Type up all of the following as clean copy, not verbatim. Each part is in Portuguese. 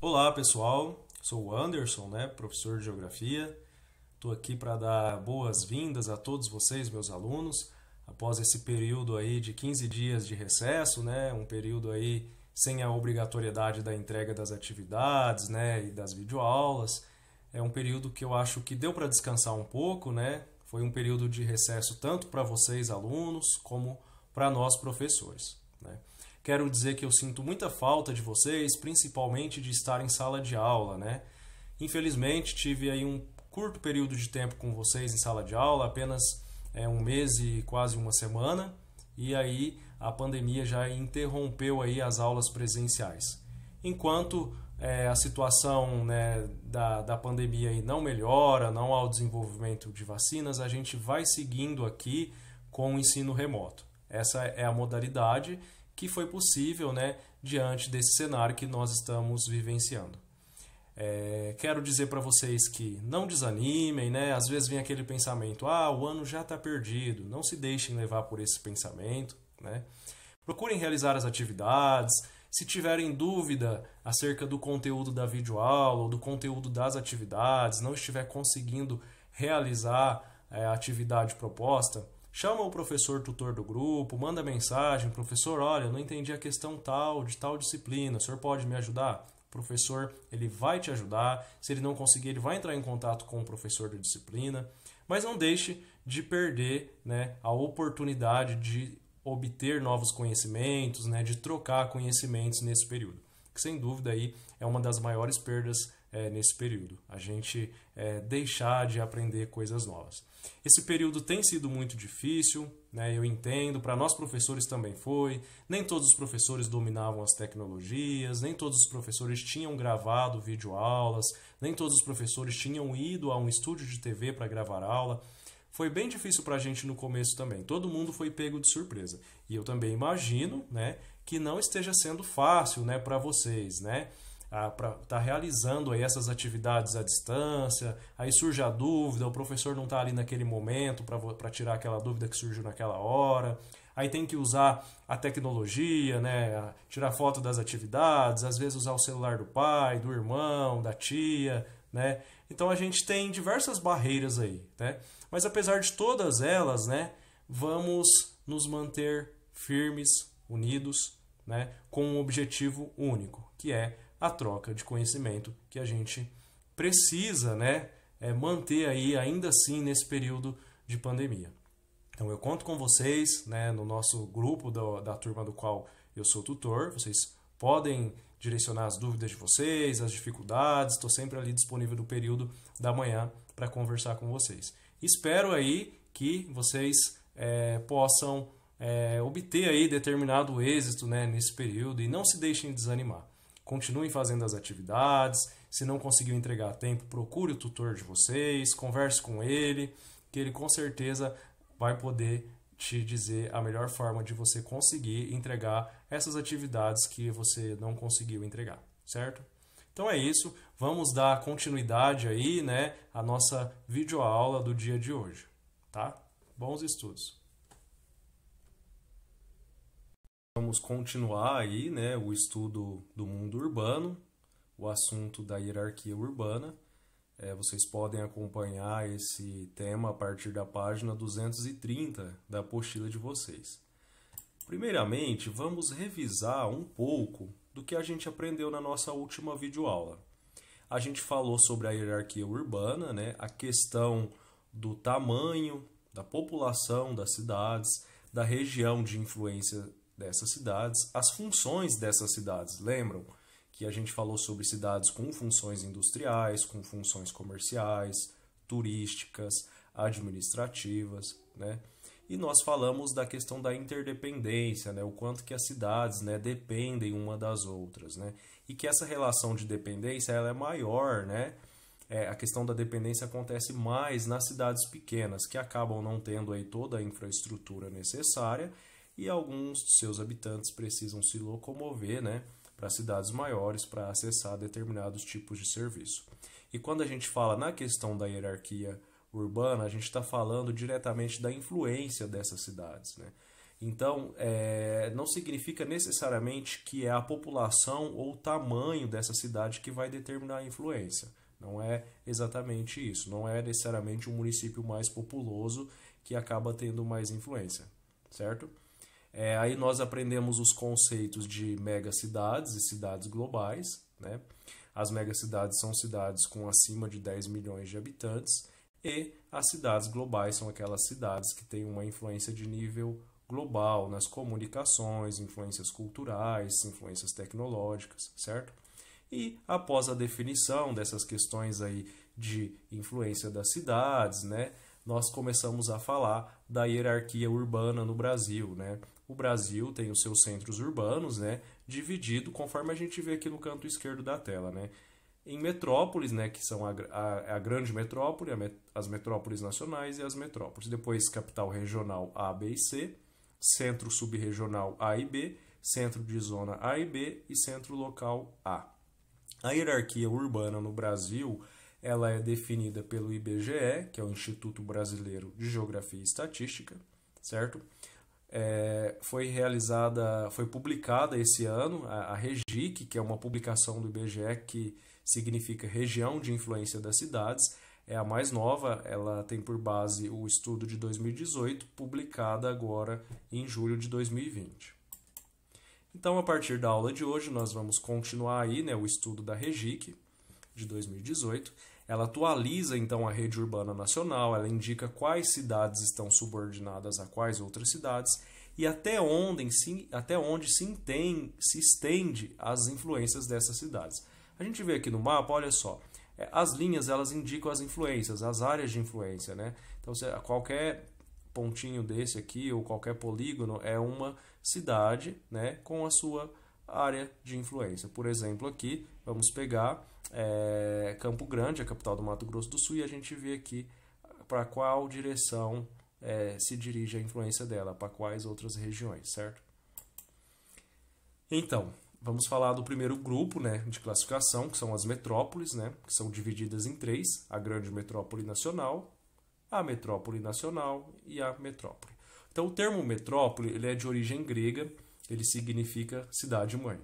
Olá pessoal, sou o Anderson, professor de Geografia. Estou aqui para dar boas-vindas a todos vocês, meus alunos, após esse período aí de 15 dias de recesso, um período aí sem a obrigatoriedade da entrega das atividades, e das videoaulas. É um período que eu acho que deu para descansar um pouco, Foi um período de recesso tanto para vocês, alunos, como para nós, professores, Quero dizer que eu sinto muita falta de vocês, principalmente de estar em sala de aula, Infelizmente, tive aí um curto período de tempo com vocês em sala de aula, apenas um mês e quase uma semana, e aí a pandemia já interrompeu aí as aulas presenciais. Enquanto a situação da pandemia aí não melhora, não há o desenvolvimento de vacinas, a gente vai seguindo aqui com o ensino remoto. Essa é a modalidade que foi possível diante desse cenário que nós estamos vivenciando. Quero dizer para vocês que não desanimem, Às vezes vem aquele pensamento, o ano já está perdido. Não se deixem levar por esse pensamento, Procurem realizar as atividades. Se tiverem dúvida acerca do conteúdo da videoaula ou do conteúdo das atividades, não estiver conseguindo realizar a atividade proposta, chama o professor tutor do grupo, manda mensagem, professor, olha, eu não entendi a questão tal, de tal disciplina, o senhor pode me ajudar? O professor, ele vai te ajudar, se ele não conseguir, ele vai entrar em contato com o professor da disciplina, mas não deixe de perder a oportunidade de obter novos conhecimentos, de trocar conhecimentos nesse período, que sem dúvida aí é uma das maiores perdas nesse período, a gente deixar de aprender coisas novas. Esse período tem sido muito difícil, eu entendo, para nós professores também foi, nem todos os professores dominavam as tecnologias, nem todos os professores tinham gravado videoaulas, nem todos os professores tinham ido a um estúdio de TV para gravar aula. Foi bem difícil para a gente no começo também, todo mundo foi pego de surpresa. E eu também imagino que não esteja sendo fácil para vocês, para estar realizando aí essas atividades à distância, aí surge a dúvida, o professor não está ali naquele momento para tirar aquela dúvida que surgiu naquela hora, aí tem que usar a tecnologia, tirar foto das atividades, às vezes usar o celular do pai, do irmão, da tia, Então a gente tem diversas barreiras aí, Mas apesar de todas elas, vamos nos manter firmes, unidos, com um objetivo único, que é a troca de conhecimento que a gente precisa manter aí ainda assim nesse período de pandemia. Então eu conto com vocês no nosso grupo da turma do qual eu sou tutor, vocês podem direcionar as dúvidas de vocês, as dificuldades, estou sempre ali disponível no período da manhã para conversar com vocês. Espero aí que vocês possam obter aí determinado êxito nesse período e não se deixem desanimar. Continuem fazendo as atividades, se não conseguiu entregar a tempo, procure o tutor de vocês, converse com ele, que ele com certeza vai poder te dizer a melhor forma de você conseguir entregar essas atividades que você não conseguiu entregar, certo? Então é isso, vamos dar continuidade aí, à nossa videoaula do dia de hoje, tá? Bons estudos! Vamos continuar aí, o estudo do mundo urbano, o assunto da hierarquia urbana. Vocês podem acompanhar esse tema a partir da página 230 da apostila de vocês. Primeiramente, vamos revisar um pouco do que a gente aprendeu na nossa última videoaula. A gente falou sobre a hierarquia urbana, a questão do tamanho, da população das cidades, da região de influência dessas cidades, as funções dessas cidades. Lembram que a gente falou sobre cidades com funções industriais, com funções comerciais, turísticas, administrativas, E nós falamos da questão da interdependência, o quanto que as cidades dependem uma das outras, E que essa relação de dependência ela é maior, A questão da dependência acontece mais nas cidades pequenas, que acabam não tendo aí toda a infraestrutura necessária e alguns de seus habitantes precisam se locomover para cidades maiores para acessar determinados tipos de serviço. E quando a gente fala na questão da hierarquia urbana, a gente está falando diretamente da influência dessas cidades. Então, não significa necessariamente que é a população ou o tamanho dessa cidade que vai determinar a influência. Não é exatamente isso. Não é necessariamente um município mais populoso que acaba tendo mais influência, certo? Aí nós aprendemos os conceitos de megacidades e cidades globais, né? As megacidades são cidades com acima de 10 milhões de habitantes e as cidades globais são aquelas cidades que têm uma influência de nível global nas comunicações, influências culturais, influências tecnológicas, certo? E após a definição dessas questões aí de influência das cidades, né, nós começamos a falar da hierarquia urbana no Brasil, né? O Brasil tem os seus centros urbanos, né, dividido conforme a gente vê aqui no canto esquerdo da tela, né? Em metrópoles, né, que são a grande metrópole, as metrópoles nacionais e as metrópoles. Depois, capital regional A, B e C, centro subregional A e B, centro de zona A e B e centro local A. A hierarquia urbana no Brasil, ela é definida pelo IBGE, que é o Instituto Brasileiro de Geografia e Estatística, certo? Foi publicada esse ano a REGIC, que é uma publicação do IBGE que significa Região de Influência das Cidades. É a mais nova, ela tem por base o estudo de 2018, publicada agora em julho de 2020. Então, a partir da aula de hoje, nós vamos continuar aí, né, o estudo da REGIC de 2018. Ela atualiza, então, a rede urbana nacional, ela indica quais cidades estão subordinadas a quais outras cidades e até onde se estende as influências dessas cidades. A gente vê aqui no mapa, olha só, as linhas elas indicam as influências, as áreas de influência, né? Então, qualquer pontinho desse aqui ou qualquer polígono é uma cidade, né, com a sua área de influência. Por exemplo, aqui vamos pegar Campo Grande, a capital do Mato Grosso do Sul, e a gente vê aqui para qual direção se dirige a influência dela, para quais outras regiões, certo? Então, vamos falar do primeiro grupo, né, de classificação, que são as metrópoles, né, que são divididas em três: a grande metrópole nacional, a metrópole nacional e a metrópole. Então, o termo metrópole ele é de origem grega, ele significa cidade-mãe.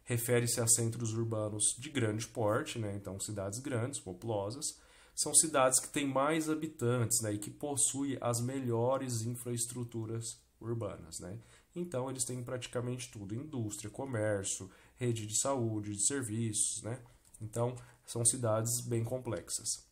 Refere-se a centros urbanos de grande porte, né? Então, cidades grandes, populosas. São cidades que têm mais habitantes, né? E que possuem as melhores infraestruturas urbanas, né? Então, eles têm praticamente tudo: indústria, comércio, rede de saúde, de serviços, né? Então, são cidades bem complexas.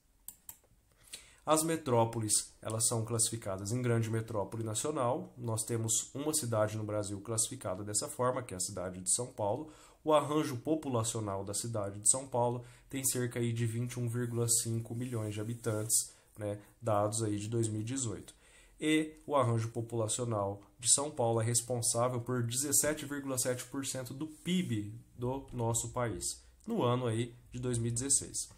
As metrópoles, elas são classificadas em grande metrópole nacional. Nós temos uma cidade no Brasil classificada dessa forma, que é a cidade de São Paulo. O arranjo populacional da cidade de São Paulo tem cerca aí de 21,5 milhões de habitantes, né, dados aí de 2018. E o arranjo populacional de São Paulo é responsável por 17,7% do PIB do nosso país, no ano aí de 2016.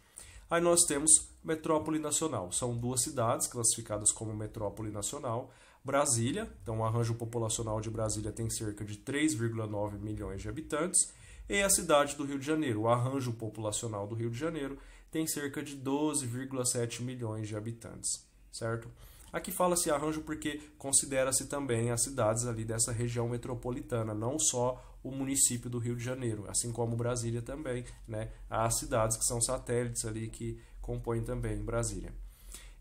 Aí nós temos metrópole nacional. São duas cidades classificadas como metrópole nacional. Brasília, então o arranjo populacional de Brasília tem cerca de 3,9 milhões de habitantes. E a cidade do Rio de Janeiro, o arranjo populacional do Rio de Janeiro tem cerca de 12,7 milhões de habitantes, certo? Aqui fala-se arranjo porque considera-se também as cidades ali dessa região metropolitana, não só o município do Rio de Janeiro, assim como Brasília também, né? Há cidades que são satélites ali que compõem também Brasília.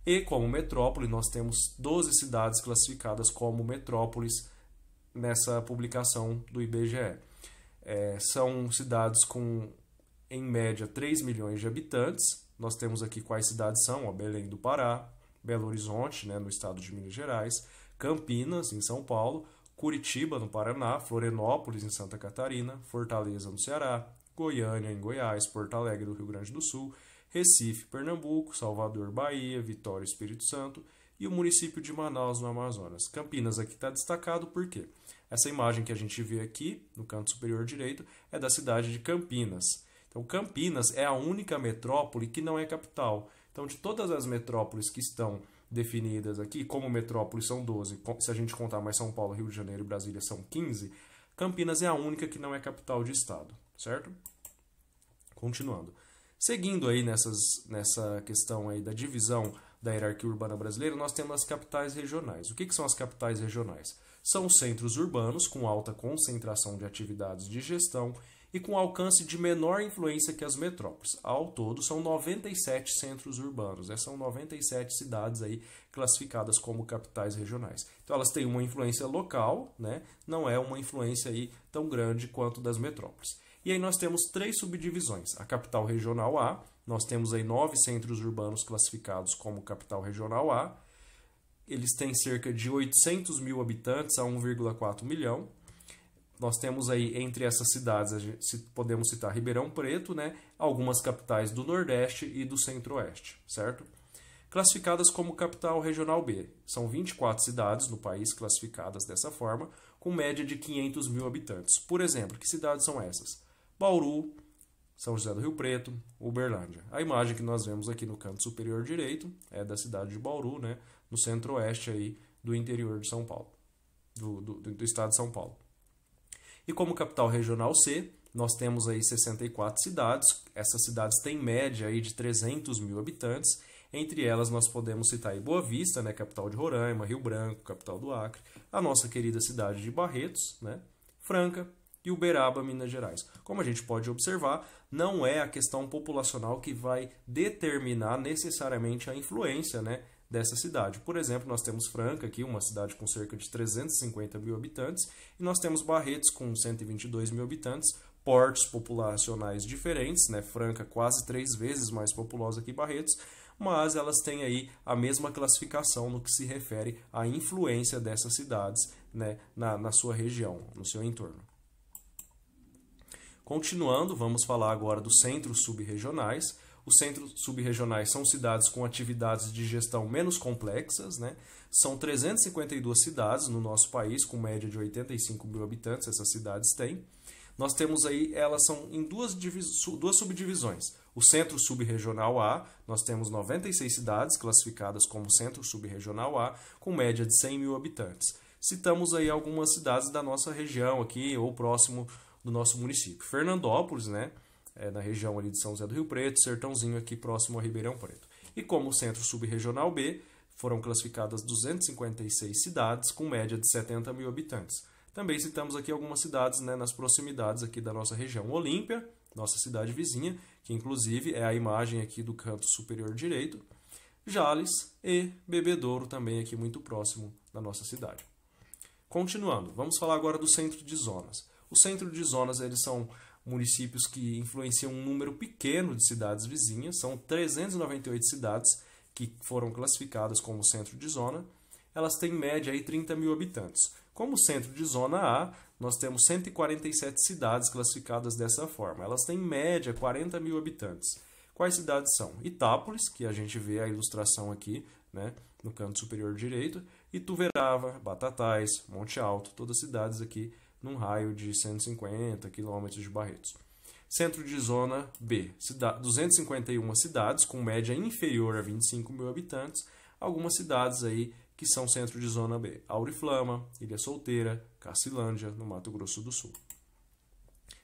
E como metrópole, nós temos 12 cidades classificadas como metrópoles nessa publicação do IBGE. São cidades com, em média, 3 milhões de habitantes. Nós temos aqui quais cidades são: Belém do Pará, Belo Horizonte, né, no estado de Minas Gerais, Campinas, em São Paulo, Curitiba, no Paraná, Florianópolis, em Santa Catarina, Fortaleza, no Ceará, Goiânia, em Goiás, Porto Alegre, do Rio Grande do Sul, Recife, Pernambuco, Salvador, Bahia, Vitória, Espírito Santo e o município de Manaus, no Amazonas. Campinas aqui está destacado por quê? Essa imagem que a gente vê aqui, no canto superior direito, é da cidade de Campinas. Então, Campinas é a única metrópole que não é capital. Então, de todas as metrópoles que estão definidas aqui, como metrópoles são 12, se a gente contar mais São Paulo, Rio de Janeiro e Brasília são 15, Campinas é a única que não é capital de estado, certo? Continuando. Seguindo aí nessa questão aí da divisão da hierarquia urbana brasileira, nós temos as capitais regionais. O que são as capitais regionais? São os centros urbanos com alta concentração de atividades de gestão e com alcance de menor influência que as metrópoles. Ao todo, são 97 centros urbanos, são 97 cidades aí classificadas como capitais regionais. Então, elas têm uma influência local, né? Não é uma influência aí tão grande quanto das metrópoles. E aí nós temos 3 subdivisões. A capital regional A, nós temos aí 9 centros urbanos classificados como capital regional A. Eles têm cerca de 800 mil habitantes a 1,4 milhão. Nós temos aí, entre essas cidades, podemos citar Ribeirão Preto, né? Algumas capitais do Nordeste e do Centro-Oeste, certo? Classificadas como capital regional B. São 24 cidades no país classificadas dessa forma, com média de 500 mil habitantes. Por exemplo, que cidades são essas? Bauru, São José do Rio Preto, Uberlândia. A imagem que nós vemos aqui no canto superior direito é da cidade de Bauru, né? No Centro-Oeste aí do interior de São Paulo, do estado de São Paulo. E como capital regional C, nós temos aí 64 cidades. Essas cidades têm média aí de 300 mil habitantes. Entre elas nós podemos citar aí Boa Vista, né, capital de Roraima, Rio Branco, capital do Acre, a nossa querida cidade de Barretos, né, Franca e Uberaba, Minas Gerais. Como a gente pode observar, não é a questão populacional que vai determinar necessariamente a influência, né, dessa cidade. Por exemplo, nós temos Franca aqui, uma cidade com cerca de 350 mil habitantes, e nós temos Barretos com 122 mil habitantes, portos populacionais diferentes, né? Franca quase 3 vezes mais populosa que Barretos, mas elas têm aí a mesma classificação no que se refere à influência dessas cidades, né, na sua região, no seu entorno. Continuando, vamos falar agora dos centros subregionais. Os centros subregionais são cidades com atividades de gestão menos complexas, né? São 352 cidades no nosso país, com média de 85 mil habitantes, essas cidades têm. Nós temos aí, elas são em duas subdivisões. O centro subregional A, nós temos 96 cidades classificadas como centro subregional A, com média de 100 mil habitantes. Citamos aí algumas cidades da nossa região aqui, ou próximo do nosso município. Fernandópolis, né? Na região ali de São José do Rio Preto, Sertãozinho aqui próximo a Ribeirão Preto. E como centro subregional B, foram classificadas 256 cidades com média de 70 mil habitantes. Também citamos aqui algumas cidades, né, nas proximidades aqui da nossa região. Olímpia, nossa cidade vizinha, que inclusive é a imagem aqui do canto superior direito. Jales e Bebedouro, também aqui muito próximo da nossa cidade. Continuando, vamos falar agora do centro de zonas. O centro de zonas, eles são municípios que influenciam um número pequeno de cidades vizinhas. São 398 cidades que foram classificadas como centro de zona. Elas têm média aí 30 mil habitantes. Como centro de zona A, nós temos 147 cidades classificadas dessa forma. Elas têm média 40 mil habitantes. Quais cidades são? Itápolis, que a gente vê a ilustração aqui, né, no canto superior direito, Ituverava, Batatais, Monte Alto, todas cidades aqui num raio de 150 quilômetros de Barretos. Centro de zona B, 251 cidades com média inferior a 25 mil habitantes. Algumas cidades aí que são centro de zona B: Auriflama, Ilha Solteira, Cacilândia, no Mato Grosso do Sul.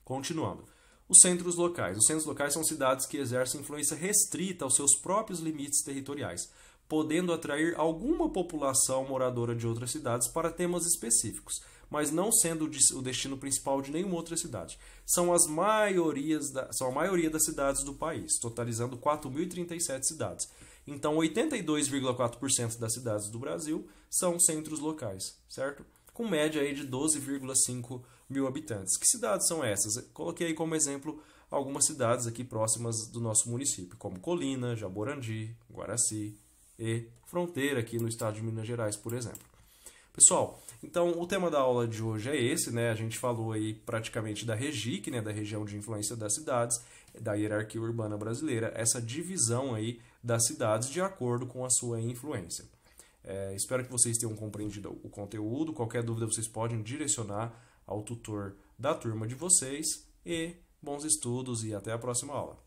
Continuando. Os centros locais. Os centros locais são cidades que exercem influência restrita aos seus próprios limites territoriais, podendo atrair alguma população moradora de outras cidades para temas específicos, mas não sendo o destino principal de nenhuma outra cidade. São a maioria das cidades do país, totalizando 4.037 cidades. Então, 82,4% das cidades do Brasil são centros locais, certo? Com média aí de 12,5 mil habitantes. Que cidades são essas? Eu coloquei aí como exemplo algumas cidades aqui próximas do nosso município, como Colina, Jaborandi, Guaraci e Fronteira, aqui no estado de Minas Gerais, por exemplo. Pessoal, então o tema da aula de hoje é esse, né? A gente falou aí praticamente da REGIC, né? Da região de influência das cidades, da hierarquia urbana brasileira, essa divisão aí das cidades de acordo com a sua influência. Espero que vocês tenham compreendido o conteúdo. Qualquer dúvida vocês podem direcionar ao tutor da turma de vocês. E bons estudos e até a próxima aula.